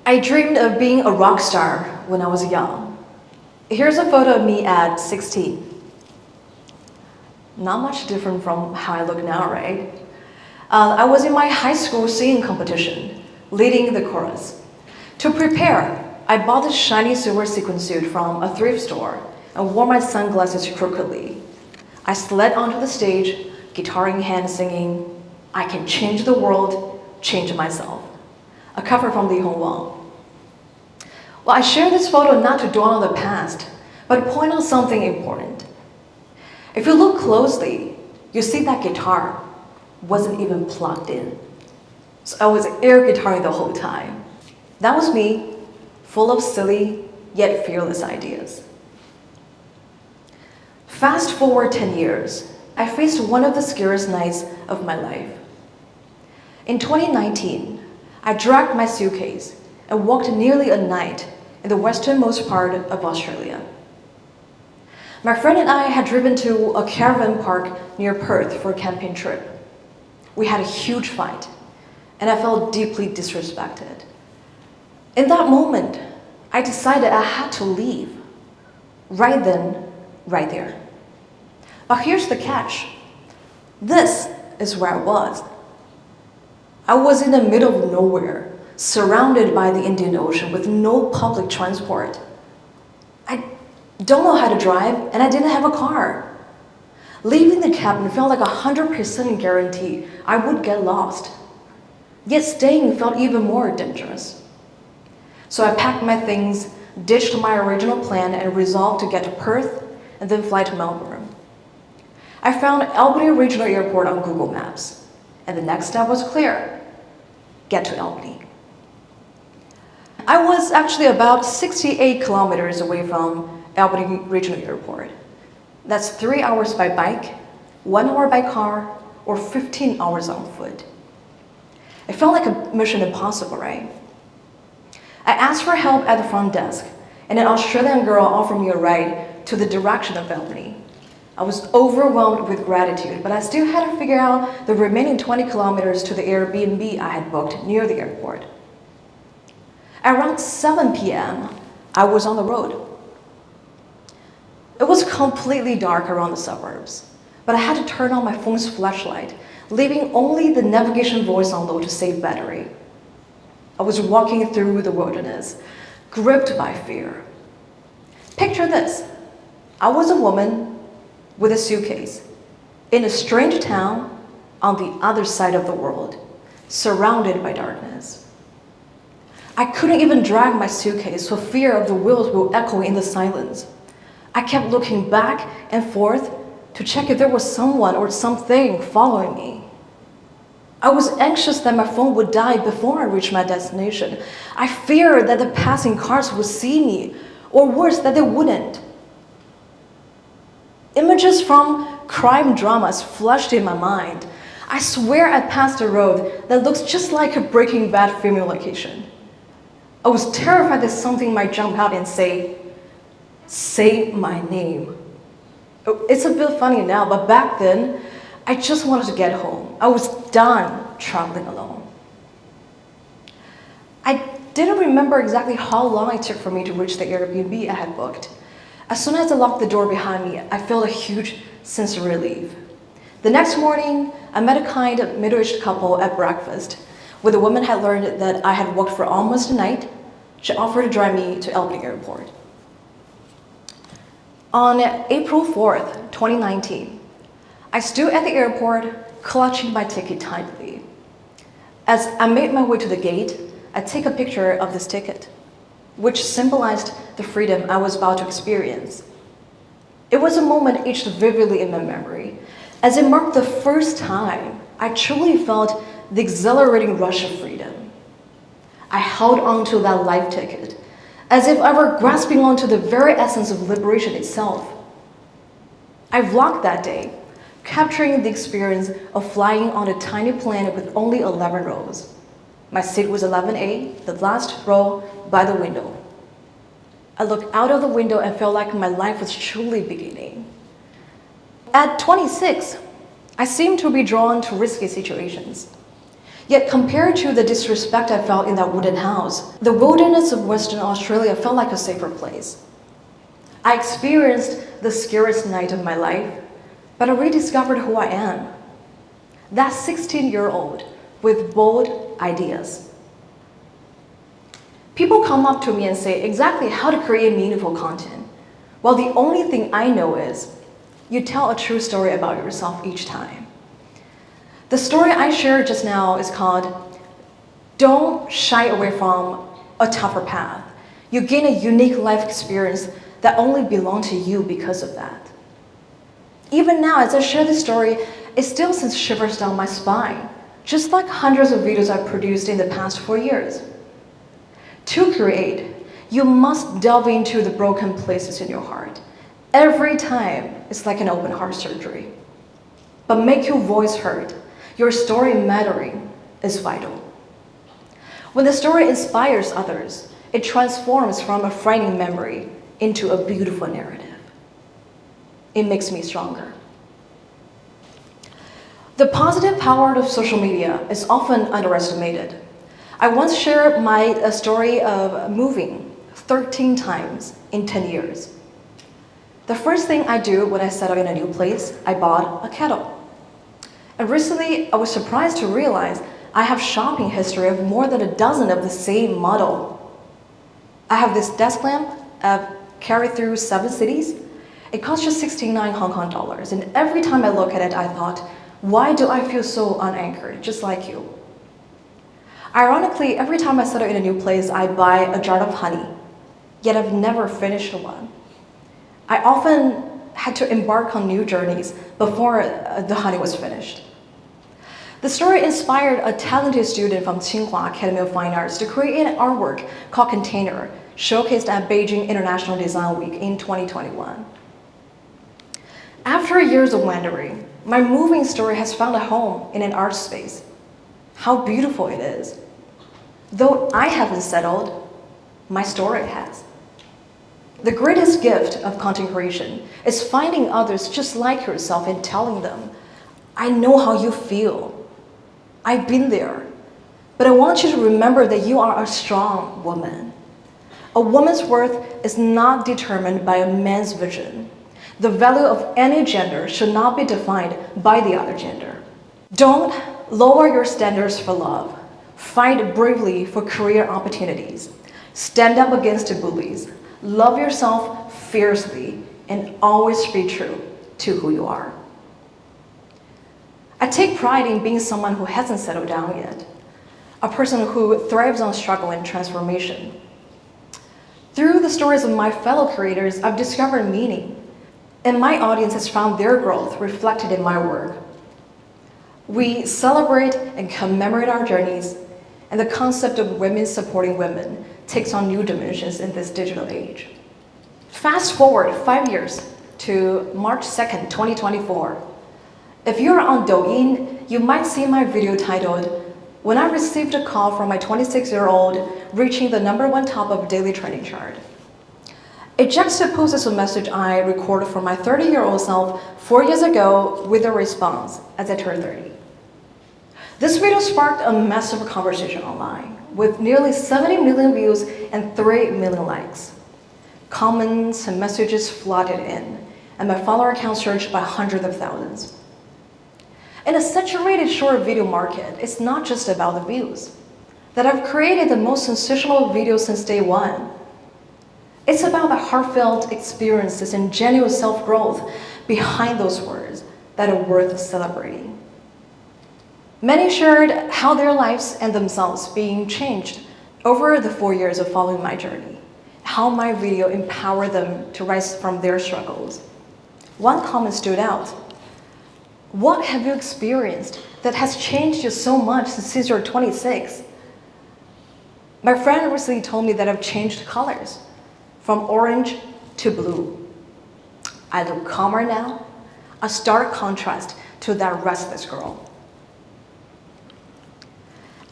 I dreamed of being a rock star when I was young. Here's a photo of me at 16. Not much different from how I look now, right? I was in my high school singing competition, leading the chorus. To prepare, I bought this shiny silver sequin suit from a thrift store and wore my sunglasses crookedly. I slid onto the stage, guitar in hand, singing, "I can change the world, change myself," a cover from Li Hongwang. Well, I share this photo not to dwell on the past, but point out something important. If you look closely, you see that guitar wasn't even plugged in. So I was air guitaring the whole time. That was me, full of silly yet fearless ideas. Fast forward 10 years, I faced one of the scariest nights of my life. In 2019, I dragged my suitcase and walked nearly a night in the westernmost part of Australia. My friend and I had driven to a caravan park near Perth for a camping trip. We had a huge fight, and I felt deeply disrespected. In that moment, I decided I had to leave. Right then, right there. But here's the catch. This is where I was. I was in the middle of nowhere, surrounded by the Indian Ocean with no public transport. I don't know how to drive, and I didn't have a car. Leaving the cabin felt like 100% guarantee I would get lost. Yet staying felt even more dangerous. So I packed my things, ditched my original plan, and resolved to get to Perth and then fly to Melbourne. I found Albany Regional Airport on Google Maps, and the next step was clear: get to Albany. I was actually about 68 kilometers away from Albany Regional Airport. That's 3 hours by bike, 1 hour by car, or 15 hours on foot. It felt like a mission impossible, right? I asked for help at the front desk, and an Australian girl offered me a ride to the direction of Albany. I was overwhelmed with gratitude, but I still had to figure out the remaining 20 kilometers to the Airbnb I had booked near the airport. Around 7 p.m., I was on the road. It was completely dark around the suburbs, but I had to turn on my phone's flashlight, leaving only the navigation voice on low to save battery. I was walking through the wilderness, gripped by fear. Picture this. I was a woman with a suitcase in a strange town on the other side of the world, surrounded by darkness. I couldn't even drag my suitcase for fear of the wheels will echo in the silence. I kept looking back and forth to check if there was someone or something following me. I was anxious that my phone would die before I reached my destination. I feared that the passing cars would see me, or worse, that they wouldn't. Images from crime dramas flashed in my mind. I swear I passed a road that looks just like a Breaking Bad filming location. I was terrified that something might jump out and say my name. It's a bit funny now, but back then, I just wanted to get home. I was done traveling alone. I didn't remember exactly how long it took for me to reach the Airbnb I had booked. As soon as I locked the door behind me, I felt a huge sense of relief. The next morning, I met a kind, middle-aged couple at breakfast. When the woman had learned that I had walked for almost a night, she offered to drive me to Albany Airport. On April 4th, 2019, I stood at the airport, clutching my ticket tightly. As I made my way to the gate, I took a picture of this ticket, which symbolized the freedom I was about to experience. It was a moment etched vividly in my memory, as it marked the first time I truly felt the exhilarating rush of freedom. I held onto that life ticket, as if I were grasping onto the very essence of liberation itself. I vlogged that day, capturing the experience of flying on a tiny plane with only 11 rows. My seat was 11A, the last row by the window. I looked out of the window and felt like my life was truly beginning. At 26, I seemed to be drawn to risky situations. Yet compared to the disrespect I felt in that wooden house, the wilderness of Western Australia felt like a safer place. I experienced the scariest night of my life, but I rediscovered who I am. That 16-year-old with bold ideas. People come up to me and say exactly how to create meaningful content. Well, the only thing I know is you tell a true story about yourself each time. The story I shared just now is called Don't Shy Away from a Tougher Path. You gain a unique life experience that only belongs to you because of that. Even now, as I share this story, it still sends shivers down my spine, just like hundreds of videos I've produced in the past 4 years. To create, you must delve into the broken places in your heart. Every time, it's like an open heart surgery. But make your voice heard, your story mattering, is vital. When the story inspires others, it transforms from a frightening memory into a beautiful narrative. It makes me stronger. The positive power of social media is often underestimated. I once shared my story of moving 13 times in 10 years. The first thing I do when I settle in a new place, I bought a kettle. And recently, I was surprised to realize I have shopping history of more than a dozen of the same model. I have this desk lamp I've carried through 7 cities. It cost just 69 Hong Kong dollars. And every time I look at it, I thought, why do I feel so unanchored, just like you? Ironically, every time I settle in a new place, I buy a jar of honey, yet I've never finished one. I often had to embark on new journeys before the honey was finished. The story inspired a talented student from Tsinghua Academy of Fine Arts to create an artwork called Container, showcased at Beijing International Design Week in 2021. After years of wandering, my moving story has found a home in an art space. How beautiful it is. Though I haven't settled, my story has. The greatest gift of content creation is finding others just like yourself and telling them, I know how you feel. I've been there. But I want you to remember that you are a strong woman. A woman's worth is not determined by a man's vision. The value of any gender should not be defined by the other gender. Don't lower your standards for love. Fight bravely for career opportunities. Stand up against the bullies. Love yourself fiercely and always be true to who you are. I take pride in being someone who hasn't settled down yet, a person who thrives on struggle and transformation. Through the stories of my fellow creators, I've discovered meaning, and my audience has found their growth reflected in my work. We celebrate and commemorate our journeys, and the concept of women supporting women takes on new dimensions in this digital age. Fast forward 5 years to March 2nd, 2024. If you're on Douyin, you might see my video titled, When I Received a Call from My 26-Year-Old Reaching the #1 top of daily trending chart. It juxtaposes a message I recorded for my 30-year-old self 4 years ago with a response as I turned 30. This video sparked a massive conversation online, with nearly 70 million views and 3 million likes. Comments and messages flooded in, and my follower count surged by hundreds of thousands. In a saturated short video market, it's not just about the views. That I've created the most sensational video since day one. It's about the heartfelt experiences and genuine self-growth behind those words that are worth celebrating. Many shared how their lives and themselves being changed over the 4 years of following my journey, how my video empowered them to rise from their struggles. One comment stood out. What have you experienced that has changed you so much since you're 26? My friend recently told me that I've changed colors, from orange to blue. I look calmer now, a stark contrast to that restless girl.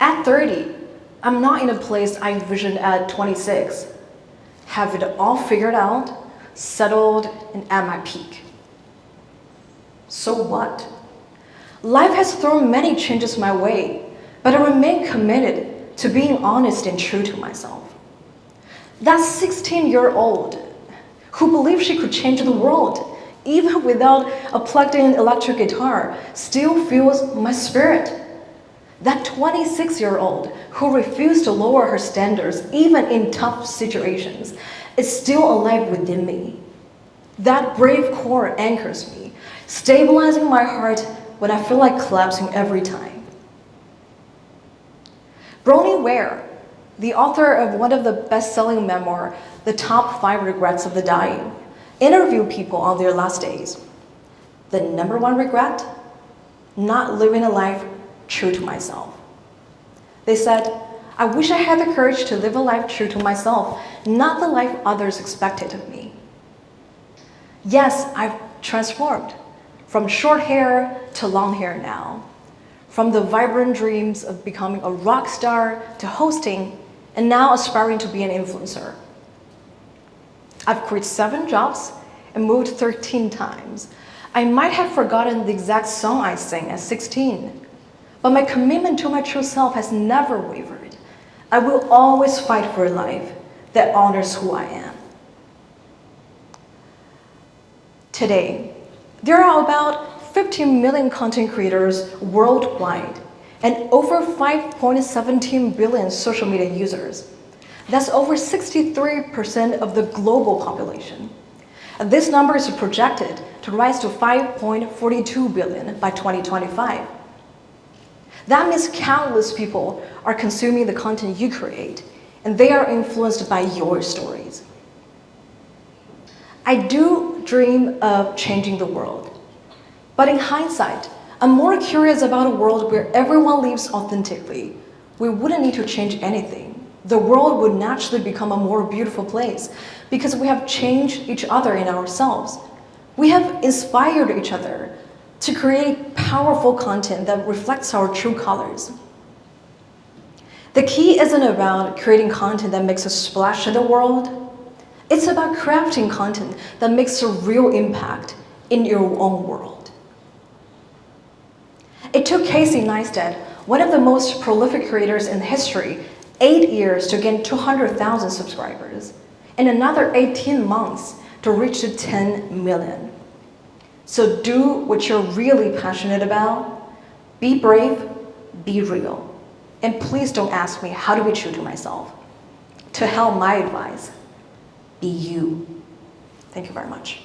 At 30, I'm not in a place I envisioned at 26. Have it all figured out, settled, and at my peak. So what? Life has thrown many changes my way, but I remain committed to being honest and true to myself. That 16-year-old who believed she could change the world, even without a plugged-in electric guitar, still feels my spirit. That 26-year-old who refused to lower her standards, even in tough situations, is still alive within me. That brave core anchors me, stabilizing my heart when I feel like collapsing every time. Bronnie Ware, the author of one of the best-selling memoirs, The Top 5 Regrets of the Dying, interviewed people on their last days. The number one regret? Not living a life true to myself. They said, I wish I had the courage to live a life true to myself, not the life others expected of me. Yes, I've transformed from short hair to long hair now, from the vibrant dreams of becoming a rock star to hosting, and now aspiring to be an influencer. I've quit 7 jobs and moved 13 times. I might have forgotten the exact song I sang at 16, but my commitment to my true self has never wavered. I will always fight for a life that honors who I am. Today, there are about 15 million content creators worldwide and over 5.17 billion social media users. That's over 63% of the global population. And this number is projected to rise to 5.42 billion by 2025. That means countless people are consuming the content you create, and they are influenced by your stories. I do dream of changing the world, but in hindsight, I'm more curious about a world where everyone lives authentically. We wouldn't need to change anything. The world would naturally become a more beautiful place because we have changed each other in ourselves. We have inspired each other to create powerful content that reflects our true colors. The key isn't about creating content that makes a splash in the world. It's about crafting content that makes a real impact in your own world. It took Casey Neistat, one of the most prolific creators in history, 8 years to gain 200,000 subscribers, and another 18 months to reach to 10 million. So do what you're really passionate about, be brave, be real, and please don't ask me how to be true to myself. To hell, my advice, be you. Thank you very much.